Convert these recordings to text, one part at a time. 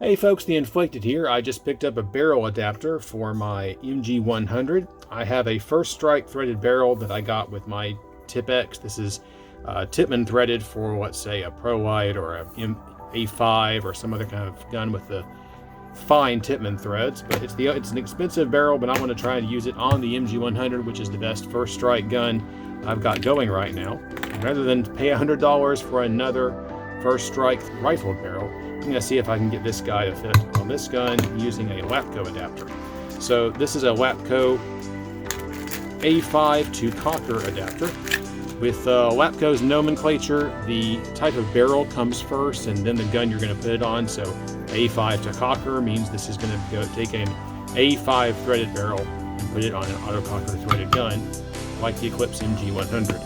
Hey folks, the Inflicted here. I just picked up a barrel adapter for my MG100. I have a First Strike threaded barrel that I got with my Tip-X. This is Tippmann threaded for, let's say, a Pro Light or a A5 or some other kind of gun with the fine Tippmann threads. But it's an expensive barrel, but I want to try and use it on the MG100, which is the best First Strike gun I've got going right now. And rather than pay $100 for another First Strike rifled barrel, I'm going to see if I can get this guy to fit on this gun using a LAPCO adapter. So this is a LAPCO A5-Cocker adapter. With LAPCO's nomenclature, the type of barrel comes first and then the gun you're going to put it on. So A5-Cocker means this is going to take an A5 threaded barrel and put it on an autococker threaded gun like the Eclipse MG-100.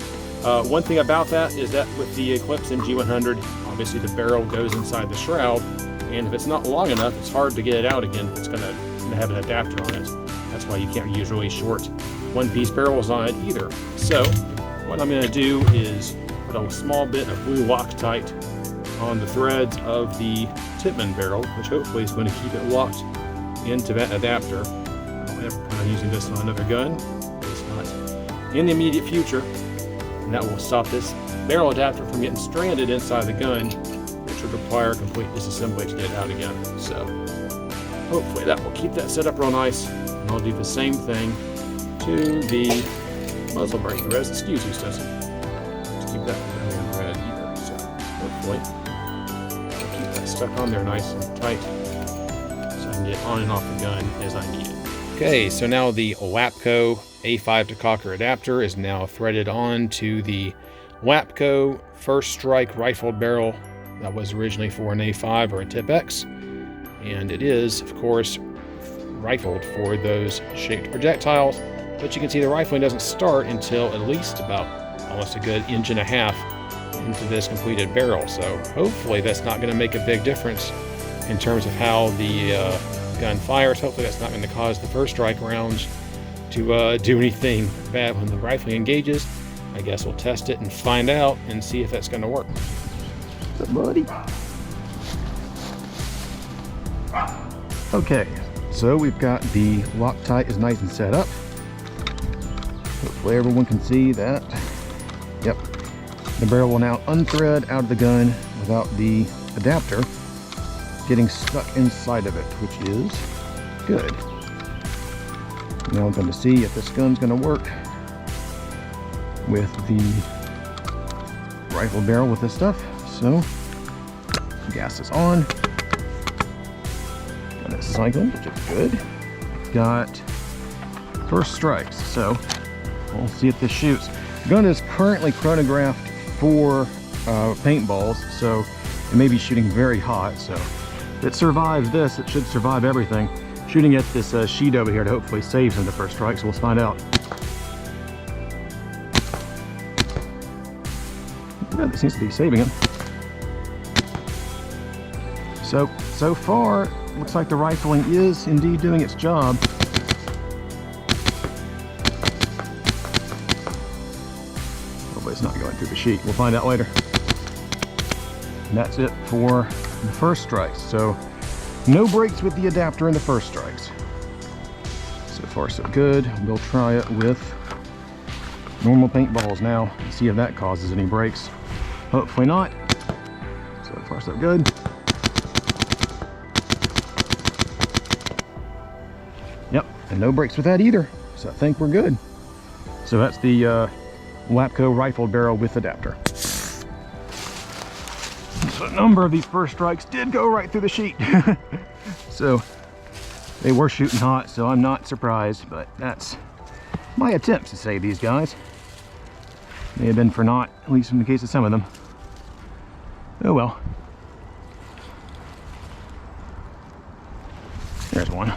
One thing about that is that with the Eclipse MG-100, obviously the barrel goes inside the shroud, and if it's not long enough, it's hard to get it out again. It's going to have an adapter on it. That's why you can't use really short one-piece barrels on it either. So what I'm going to do is put a small bit of blue Loctite on the threads of the Tippmann barrel, which hopefully is going to keep it locked into that adapter. I don't ever plan on using this on another gun. It's not in the immediate future. And that will stop this barrel adapter from getting stranded inside the gun, which would require complete disassembly to get it out again. So hopefully that will keep that set up real nice. And I'll do the same thing to the muzzle brake threads. Excuse me, Stetson. To keep that from being red either. So hopefully I'll keep that stuck on there nice and tight so I can get on and off the gun as I need it. Okay, so now the LAPCO A5-Cocker adapter is now threaded on to the LAPCO First Strike rifled barrel that was originally for an A5 or a Tip-X. And it is, of course, rifled for those shaped projectiles. But you can see the rifling doesn't start until at least about almost a good inch and a half into this completed barrel. So hopefully that's not going to make a big difference in terms of how the gun fires. Hopefully that's not going to cause the First Strike rounds to do anything bad when the rifling engages. I guess we'll test it and find out and see if that's going to work. What's up, buddy? Okay, so we've got the Loctite is nice and set up. Hopefully everyone can see that. Yep, the barrel will now unthread out of the gun without the adapter getting stuck inside of it, which is good. Now I'm going to see if this gun's going to work with the rifle barrel with this stuff. So gas is on and it's cycling, which is good. Got First Strikes, so we'll see if this shoots. The gun is currently chronographed for paintballs, so it may be shooting very hot. So if it survives this, it should survive everything. Shooting at this sheet over here to hopefully save some of the First Strikes. We'll find out. Yeah, it seems to be saving him. So far, looks like the rifling is indeed doing its job. Hopefully it's not going through the sheet. We'll find out later. And that's it for the First Strikes. So no breaks with the adapter in the First Strikes. So far so good. We'll try it with normal paintballs now and see if that causes any breaks. Hopefully not. So far so good. Yep, and no breaks with that either. So I think we're good. So that's the LAPCO rifled barrel with adapter. So a number of these First Strikes did go right through the sheet. So they were shooting hot, so I'm not surprised, but that's my attempts to save these guys. May have been for naught, at least in the case of some of them. Oh well. There's one.